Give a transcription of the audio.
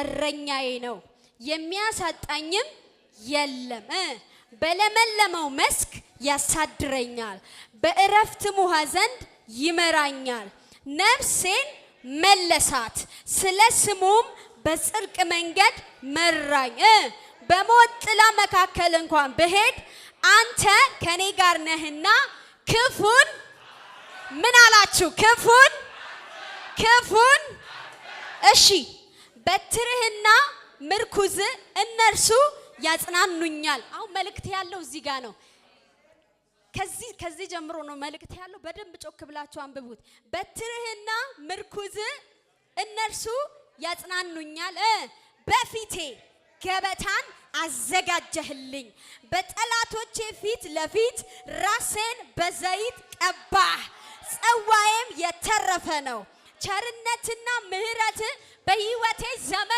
እረኛዬ ነው፣ የሚያሳጣኝም የለም። በለመለመው መስክ ያሳድረኛል፣ በእረፍትም ውኃ ዘንድ ይመራኛል። ነፍሴን መለሳት፣ ስለ ስሙም በጽድቅ መንገድ መራኝ። በሞት ጥላ መካከል እንኳን ብሄድ አንተ ከኔ ጋር ነህና ክፉን ምን አላችሁ? ክፉን እሺ፣ በትርህና ምርኩዝ እነርሱ ያጽናኑኛል። አሁን መልእክት ያለው እዚህ ጋር ነው። ከዚህ ጀምሮ ነው መልእክት ያለው። በደንብ ጮክ ብላችሁ አንብቡት። በትርህና ምርኩዝ እነርሱ ያጽናኑኛል። በፊቴ ገበታን አዘጋጀህልኝ፣ በጠላቶቼ ፊት ለፊት ራሴን በዘይት ቀባህ፣ ጽዋዬም የተረፈ ነው። ቸርነትና ምሕረት በሕይወቴ ዘመን